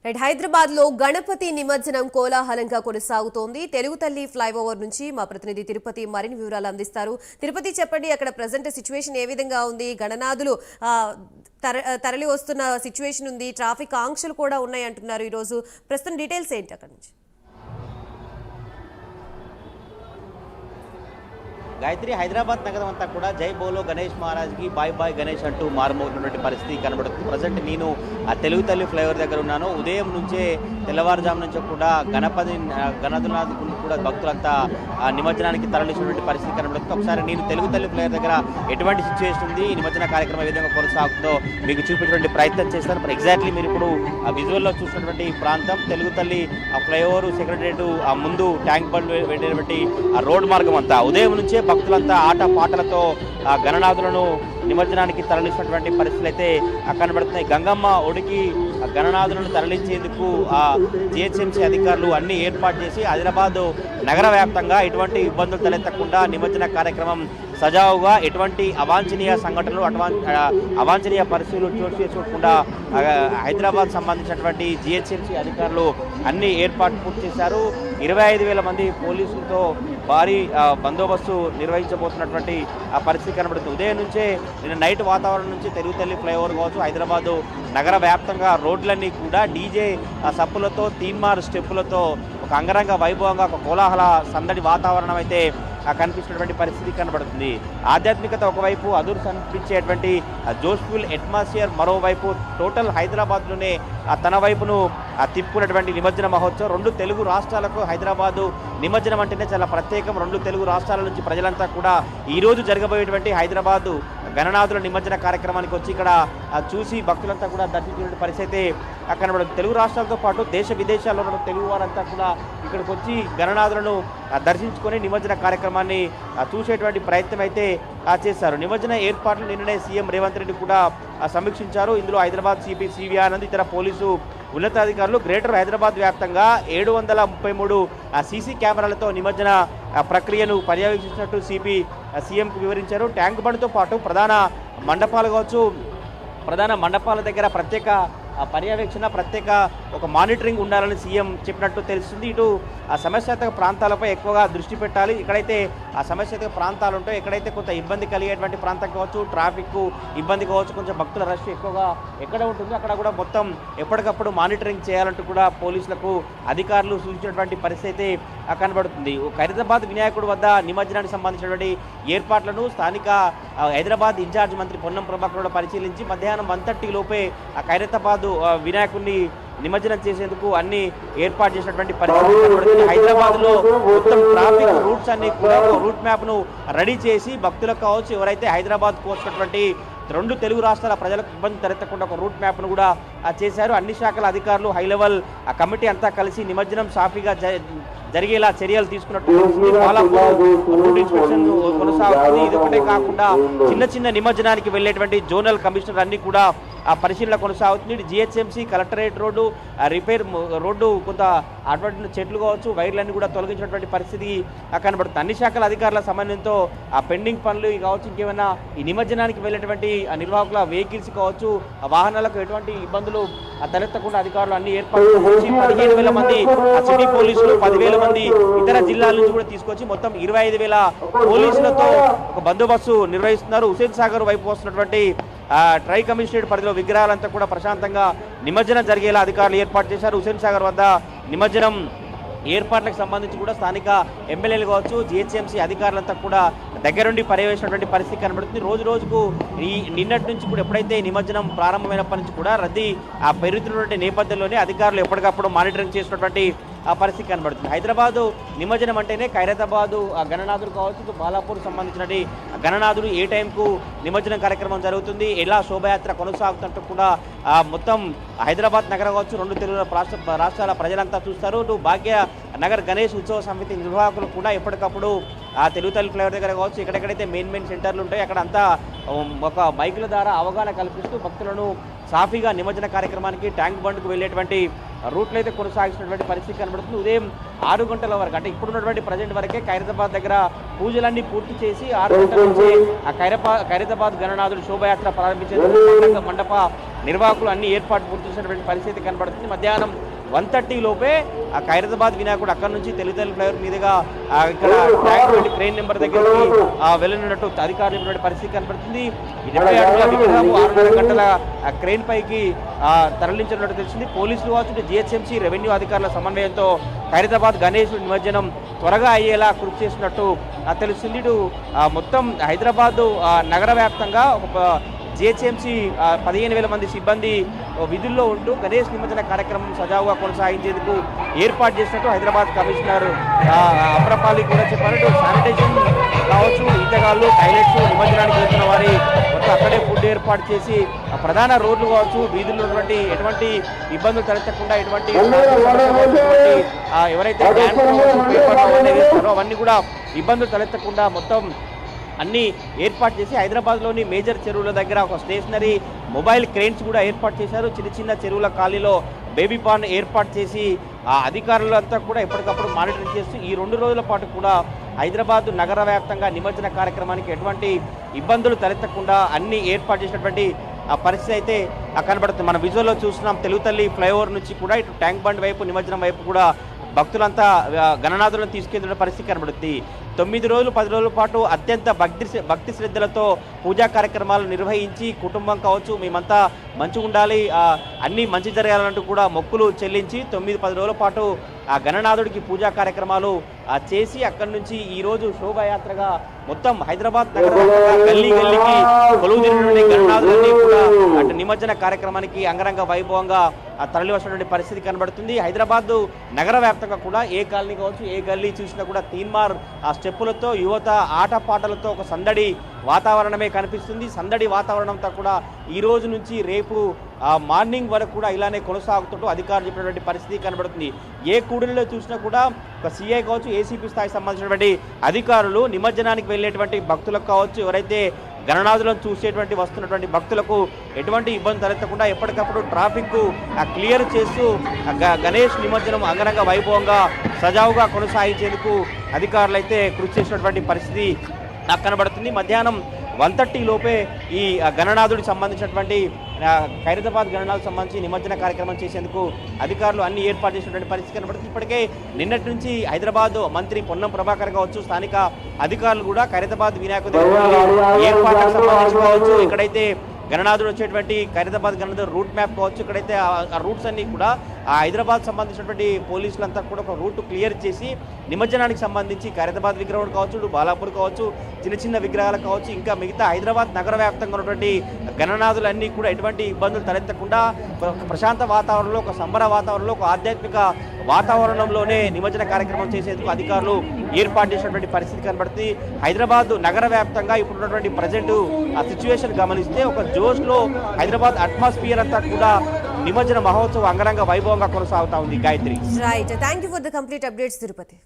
హైదరాబాద్ లో గణపతి నిమజ్జనం కోలాహలంగా కొనసాగుతోంది. తెలుగు తల్లి ఫ్లైఓవర్ నుంచి మా ప్రతినిధి తిరుపతి మరిన్ని వివరాలు అందిస్తారు. తిరుపతి, చెప్పండి, అక్కడ ప్రజెంట్ సిచ్యువేషన్ ఏ విధంగా ఉంది? గణనాథులు తరలి వస్తున్న సిచ్యువేషన్ ఉంది, ట్రాఫిక్ ఆంక్షలు కూడా ఉన్నాయి అంటున్నారు. ఈ రోజు ప్రస్తుతం డీటెయిల్స్ ఏంటి అక్కడ నుంచి? గాయత్రి, హైదరాబాద్ నగరం అంతా కూడా జై బోలో గణేష్ మహారాజ్కి బాయ్ బాయ్ గణేష్ అంటూ మారుమోగినటువంటి పరిస్థితి కనబడుతుంది. ప్రజెంట్ నేను ఆ తెలుగు తల్లి ఫ్లైఓవర్ దగ్గర ఉన్నాను. ఉదయం నుంచే తెల్లవారుజాము నుంచి కూడా గణనాథులకు కూడా భక్తులంతా నిమజ్జనానికి తరలించినటువంటి పరిస్థితి కనబడుతుంది. ఒకసారి నేను తెలుగు తల్లి ఫ్లైఓవర్ దగ్గర ఎటువంటి సిచ్యువేషన్ ఉంది, ఈ నిమజ్జన కార్యక్రమం ఏ విధంగా కొనసాగుతుందో మీకు చూపించేటువంటి ప్రయత్నం చేస్తాను. మరి ఎగ్జాక్ట్లీ మీరు ఇప్పుడు ఆ విజువల్లో చూసినటువంటి ప్రాంతం తెలుగు తల్లి ఆ ఫ్లైఓవర్ సెక్రటరియట్ ఆ ముందు ట్యాంక్ బండ్ వెళ్ళేటువంటి ఆ రోడ్ మార్గం అంతా ఉదయం నుంచే భక్తులంతా ఆట పాటలతో ఆ గణనాథులను నిమజ్జనానికి తరలించినటువంటి పరిస్థితులు అయితే కనబడుతున్నాయి. గంగమ్మ ఒడికి గణనాథులను తరలించేందుకు ఆ జిహెచ్ఎంసీ అధికారులు అన్ని ఏర్పాటు చేసి ఆదిలాబాద్ నగర వ్యాప్తంగా ఎటువంటి ఇబ్బందులు తలెత్తకుండా నిమజ్జన కార్యక్రమం సజావుగా ఎటువంటి అవాంఛనీయ సంఘటనలు అవాంఛనీయ పరిస్థితులు చోటు చేసుకోకుండా హైదరాబాద్ సంబంధించినటువంటి జిహెచ్ఎంసీ అధికారులు అన్ని ఏర్పాట్లు పూర్తి చేశారు. 25,000 మంది పోలీసులతో భారీ బందోబస్తు నిర్వహించబోతున్నటువంటి ఆ పరిస్థితి కనబడుతుంది. ఉదయం నుంచే నిన్న నైట్ వాతావరణం నుంచి తెలుగు తల్లి ఫ్లైఓవర్ కావచ్చు, హైదరాబాద్ నగర వ్యాప్తంగా రోడ్లన్నీ కూడా డీజే సప్పులతో, తీన్మార్ స్టెప్పులతో ఒక అంగరంగ వైభవంగా ఒక కోలాహల సందడి వాతావరణం అయితే కనిపిస్తున్నటువంటి పరిస్థితి కనబడుతుంది. ఆధ్యాత్మికత ఒకవైపు, అదురు కనిపించేటువంటి జోష్ఫుల్ అట్మాస్ఫియర్ మరోవైపు, టోటల్ హైదరాబాద్లోనే తన వైపును తిప్పుకున్నటువంటి నిమజ్జన మహోత్సవం. 2 తెలుగు రాష్ట్రాలకు హైదరాబాదు నిమజ్జనం అంటేనే చాలా ప్రత్యేకం. 2 తెలుగు రాష్ట్రాల నుంచి ప్రజలంతా కూడా ఈరోజు జరగబోయేటువంటి హైదరాబాదు గణనాథుల నిమజ్జన కార్యక్రమానికి వచ్చి ఇక్కడ చూసి భక్తులంతా కూడా దర్శించినటువంటి పరిస్థితి కనబడుతుంది. తెలుగు రాష్ట్రాలతో పాటు దేశ విదేశాల్లో ఉన్న తెలుగు వారంతా కూడా ఇక్కడికి వచ్చి గణనాథులను దర్శించుకొని నిమజ్జన కార్యక్రమాన్ని చూసేటువంటి ప్రయత్నం అయితే చేశారు. నిమజ్జన ఏర్పాట్లు నిన్ననే సీఎం రేవంత్ రెడ్డి కూడా సమీక్షించారు. ఇందులో హైదరాబాద్ సిపి సివి ఆనంద్, ఇతర పోలీసు ఉన్నతాధికారులు గ్రేటర్ హైదరాబాద్ వ్యాప్తంగా 733 సీసీ కెమెరాలతో నిమజ్జన ప్రక్రియను పర్యవేక్షించినట్టు సిపి సీఎంకు వివరించారు. ట్యాంక్ బండ్తో పాటు ప్రధాన మండపాలు కావచ్చు, ప్రధాన మండపాల దగ్గర ప్రత్యేక పర్యవేక్షణ, ప్రత్యేక ఒక మానిటరింగ్ ఉండాలని సీఎం చెప్పినట్టు తెలుస్తుంది. ఇటు ఆ సమస్యాత్మక ప్రాంతాలపై ఎక్కువగా దృష్టి పెట్టాలి. ఎక్కడైతే ఆ సమస్యాత్మక ప్రాంతాలు ఉంటాయో, ఎక్కడైతే కొంత ఇబ్బంది కలిగేటువంటి ప్రాంతం కావచ్చు, ట్రాఫిక్ ఇబ్బంది కావచ్చు, కొంచెం భక్తుల రష్ ఎక్కువగా ఎక్కడ ఉంటుందో అక్కడ కూడా మొత్తం ఎప్పటికప్పుడు మానిటరింగ్ చేయాలంటూ కూడా పోలీసులకు అధికారులు సూచించినటువంటి పరిస్థితి కనబడుతుంది. ఖైరతాబాద్ వినాయకుడి వద్ద నిమజ్జనానికి సంబంధించినటువంటి ఏర్పాట్లను స్థానిక హైదరాబాద్ ఇన్ఛార్జ్ మంత్రి పొన్నం ప్రభాకర్ పరిశీలించి మధ్యాహ్నం 1:30 లోపే ఆ ఖైరతాబాద్ వినాయకుడిని నిమజ్జనం చేసేందుకు అన్ని ఏర్పాటు చేసినటువంటి పరిస్థితి. హైదరాబాద్ లో మొత్తం ట్రాఫిక్ రూట్స్ అన్ని కూడా రూట్ మ్యాప్ ను రెడీ చేసి భక్తులకు కావచ్చు, ఎవరైతే హైదరాబాద్ కు వచ్చినటువంటి 2 తెలుగు రాష్ట్రాల ప్రజలకు ఇబ్బంది తలెత్తకుండా ఒక రూట్ మ్యాప్ను కూడా చేశారు. అన్ని శాఖల అధికారులు, హై లెవెల్ కమిటీ అంతా కలిసి నిమజ్జనం సాఫీగా జరిగేలా చర్యలు తీసుకున్నట్టు రూట్ ఇన్స్పెక్షన్ కొనసాగుతుంది. ఇది ఒకటే కాకుండా చిన్న నిమజ్జనానికి వెళ్ళేటువంటి జోనల్ కమిషనర్ అన్ని కూడా ఆ పరిశీలన కొనసాగుతుంది. GHMC collectorate road, repair road, కొంత అటువంటి చెట్లు కావచ్చు, వైర్లన్నీ కూడా తొలగించినటువంటి పరిస్థితి కనబడుతుంది. అన్ని శాఖల అధికారుల సమన్వయంతో ఆ పెండింగ్ పనులు కావచ్చు, ఇంకేమైనా ఈ నిమజ్జనానికి వెళ్ళేటువంటి నిర్వాహకుల వెహికల్స్ కావచ్చు, ఆ వాహనాలకు ఎటువంటి ఇబ్బందులు తలెత్తకుండా అధికారులు అన్ని ఏర్పాట్లు చేసి 15,000 మంది సిటీ పోలీసులు, 10,000 మంది ఇతర జిల్లాల నుంచి కూడా తీసుకొచ్చి మొత్తం 25,000 పోలీసులతో ఒక బందోబస్తు నిర్వహిస్తున్నారు. హుసేన్ సాగర్ వైపు వస్తున్నటువంటి ట్రై కమిషనరేట్ పరిధిలో విగ్రహాలంతా కూడా ప్రశాంతంగా నిమజ్జనం జరిగేలా అధికారులు ఏర్పాటు చేశారు. హుసేన్ సాగర్ వద్ద నిమజ్జనం ఏర్పాట్లకు సంబంధించి కూడా స్థానిక ఎమ్మెల్యేలు కావచ్చు, జిహెచ్ఎంసీ అధికారులంతా కూడా దగ్గరుండి పర్యవేక్షించినటువంటి పరిస్థితి కనబడుతుంది. రోజుకు నిన్నటి నుంచి కూడా ఎప్పుడైతే నిమజ్జనం ప్రారంభమైనప్పటి నుంచి కూడా రద్దీ పెరుగుతున్నటువంటి నేపథ్యంలోనే అధికారులు ఎప్పటికప్పుడు మానిటరింగ్ చేసినటువంటి పరిస్థితి కనబడుతుంది. హైదరాబాదు నిమజ్జనం అంటేనే ఖైరతాబాదు గణనాథులు కావచ్చు, బాలాపూర్ సంబంధించినటువంటి గణనాథులు ఏ టైంకు నిమజ్జనం కార్యక్రమం జరుగుతుంది, ఎలా శోభయాత్ర కొనసాగుతుంటూ కూడా మొత్తం హైదరాబాద్ నగరం కావచ్చు, 2 తెలుగు రాష్ట్రాల ప్రజలంతా చూస్తారు. భాగ్య నగర్ గణేష్ ఉత్సవ సమితి నిర్వాహకులు కూడా ఎప్పటికప్పుడు తెలుగు తల్లి ఫ్లైఓవర్ దగ్గర కావచ్చు, ఎక్కడెక్కడైతే మెయిన్ సెంటర్లు ఉంటాయి అక్కడ అంతా ఒక మైకుల ద్వారా అవగాహన కల్పిస్తూ భక్తులను సాఫీగా నిమజ్జన కార్యక్రమానికి ట్యాంక్ బండ్కు వెళ్ళేటువంటి రూట్లు అయితే కొనసాగిస్తున్నటువంటి పరిస్థితి కనబడుతుంది. ఉదయం 6 గంటల వరకు, అంటే ఇప్పుడున్నటువంటి ప్రజెంట్ వరకే ఖైరతాబాద్ దగ్గర పూజలన్నీ పూర్తి చేసి 6 గంటల నుంచి ఆ ఖైరతాబాద్ గణనాథుడు శోభయాత్ర ప్రారంభించేందుకు మండప నిర్వాహకులు అన్ని ఏర్పాట్లు పూర్తి చేసినటువంటి పరిస్థితి కనబడుతుంది. మధ్యాహ్నం 1:30 లోపే ఆ ఖైరతాబాద్ వినాయకుడు అక్కడ నుంచి తెలుగుతల్లి ఫ్లైఓవర్ మీదుగా ఇక్కడ ట్యాంక్ క్రెయిన్ నెంబర్ దగ్గరికి వెళ్ళనున్నట్టు అధికారులు చెప్పినటువంటి పరిస్థితి కనబడుతుంది. 70 అడుగుల విగ్రహం 6.5 గంటల క్రెయిన్ పైకి తరలించినట్టు తెలిసింది. పోలీసులు కావచ్చు, జిహెచ్ఎంసీ రెవెన్యూ అధికారుల సమన్వయంతో ఖైరతాబాద్ గణేష్ నిమజ్జనం త్వరగా అయ్యేలా కృషి చేసినట్టు తెలుస్తుంది. ఇటు మొత్తం హైదరాబాద్ నగర వ్యాప్తంగా జిహెచ్ఎంసీ 15,000 మంది సిబ్బంది విధుల్లో ఉంటూ గణేష్ నిమజ్జన కార్యక్రమం సజావుగా కొనసాగించేందుకు ఏర్పాటు చేసినట్టు హైదరాబాద్ కమిషనర్ అమ్రపాలి కూడా చెప్పారు. శానిటైజేషన్ కావచ్చు, ఈతగాళ్ళు, టాయిలెట్స్, నిమజ్జనానికి వెళ్తున్న వారి మొత్తం అక్కడే ఫుడ్ ఏర్పాటు చేసి ప్రధాన రోడ్లు కావచ్చు, వీధుల్లో ఉన్నటువంటి ఎటువంటి ఇబ్బందులు తలెత్తకుండా ఎటువంటి ఎవరైతే అవన్నీ కూడా ఇబ్బందులు తలెత్తకుండా మొత్తం అన్ని ఏర్పాటు చేసి హైదరాబాద్లోని మేజర్ చెరువుల దగ్గర ఒక స్టేషనరీ మొబైల్ క్రెయిన్స్ కూడా ఏర్పాటు చేశారు. చిన్న చిన్న చెరువుల ఖాళీలో బేబీ పాండ్ ఏర్పాటు చేసి ఆ అధికారులంతా కూడా ఎప్పటికప్పుడు మానిటరింగ్ చేస్తూ ఈ 2 రోజుల పాటు కూడా హైదరాబాద్ నగర వ్యాప్తంగా నిమజ్జన కార్యక్రమానికి ఎటువంటి ఇబ్బందులు తలెత్తకుండా అన్ని ఏర్పాటు చేసినటువంటి పరిస్థితి అయితే కనబడుతుంది. మన విజువల్లో చూస్తున్నాం. తెలుగుతల్లి ఫ్లైఓవర్ నుంచి కూడా ఇటు ట్యాంక్ బండ్ వైపు, నిమజ్జనం వైపు కూడా భక్తులంతా గణనాథులను తీసుకెళ్తున్న పరిస్థితి కనబడుతుంది. 9 రోజులు 10 రోజుల పాటు అత్యంత భక్తి శ్రద్ధలతో పూజా కార్యక్రమాలు నిర్వహించి కుటుంబం కావచ్చు మేమంతా మంచిగా ఉండాలి, అన్నీ మంచి జరగాలంటూ కూడా మొక్కులు చెల్లించి 9-10 రోజుల పాటు ఆ గణనాథుడికి పూజా కార్యక్రమాలు చేసి అక్కడి నుంచి ఈరోజు శోభాయాత్రగా మొత్తం హైదరాబాద్ నగర గల్లీ గల్లీకి కొలువుదీరినటువంటి గణనాథులన్నీ కూడా అటు నిమజ్జన కార్యక్రమానికి అంగరంగ వైభవంగా తరలివచ్చినటువంటి పరిస్థితి కనబడుతుంది. హైదరాబాద్ నగర వ్యాప్తంగా కూడా ఏ కాలనీ కావచ్చు, ఏ గల్లీ చూసినా కూడా తీన్మార్ ఆ స్టెప్పులతో, యువత ఆటపాటలతో ఒక సందడి వాతావరణమే కనిపిస్తుంది. సందడి వాతావరణంతో కూడా ఈ రోజు నుంచి రేపు మార్నింగ్ వరకు కూడా ఇలానే కొనసాగుతుంటూ అధికారులు చెప్పినటువంటి పరిస్థితి కనబడుతుంది. ఏ కూడలిలో చూసినా కూడా ఒక సిఐ కావచ్చు, ఏసీపీ స్థాయికి సంబంధించినటువంటి అధికారులు నిమజ్జనానికి వెళ్ళేటువంటి భక్తులకు కావచ్చు, ఎవరైతే గణనాథులను చూసేటువంటి వస్తున్నటువంటి భక్తులకు ఎటువంటి ఇబ్బంది తలెత్తకుండా ఎప్పటికప్పుడు ట్రాఫిక్ క్లియర్ చేస్తూ గణేష్ నిమజ్జనం అంగరంగ వైభవంగా సజావుగా కొనసాగించేందుకు అధికారులు అయితే కృషి చేసినటువంటి పరిస్థితి నాకు కనబడుతుంది. మధ్యాహ్నం 1:30 లోపే ఈ గణనాథుడికి సంబంధించినటువంటి ఖైరతాబాద్ గణనాథుడికి సంబంధించి నిమజ్జన కార్యక్రమం చేసేందుకు అధికారులు అన్ని ఏర్పాటు చేసినటువంటి పరిస్థితి కనబడుతుంది. ఇప్పటికే నిన్నటి నుంచి హైదరాబాద్ మంత్రి పొన్నం ప్రభాకర్ కావచ్చు, స్థానిక అధికారులు కూడా ఖైరతాబాద్ వినాయకుడి ఏర్పాట్లకు సంబంధించి కావచ్చు, ఇక్కడైతే గణనాథుడు వచ్చేటువంటి ఖైరతాబాద్ గణనాథుడు రూట్ మ్యాప్ కావచ్చు, ఇక్కడైతే ఆ రూట్స్ అన్ని కూడా ఆ హైదరాబాద్ సంబంధించినటువంటి పోలీసులంతా కూడా ఒక రూట్ క్లియర్ చేసి నిమజ్జనానికి సంబంధించి ఖైరతాబాద్ విగ్రహం కావచ్చు, బాలాపూర్ కావచ్చు, చిన్న చిన్న విగ్రహాలు కావచ్చు, ఇంకా మిగతా హైదరాబాద్ నగర వ్యాప్తంగా ఉన్నటువంటి గణనాథులన్నీ కూడా ఎటువంటి ఇబ్బందులు తలెత్తకుండా ప్రశాంత వాతావరణంలో, ఒక సంబర వాతావరణంలో, ఒక ఆధ్యాత్మిక వాతావరణంలోనే నిమజ్జన కార్యక్రమం చేసేందుకు అధికారులు ఏర్పాటు చేసినటువంటి పరిస్థితి కనబడుతుంది. హైదరాబాద్ నగర వ్యాప్తంగా ఇప్పుడున్నటువంటి ప్రజెంట్ ఆ సిచ్యువేషన్ గమనిస్తే ఒక జోష్లో హైదరాబాద్ అట్మాస్ఫియర్ అంతా కూడా నిమజ్జన మహోత్సవం అంగరంగ వైభవంగా కొనసాగుతా ఉంది. Gayatri, right, thank you for the complete updates Tirupati.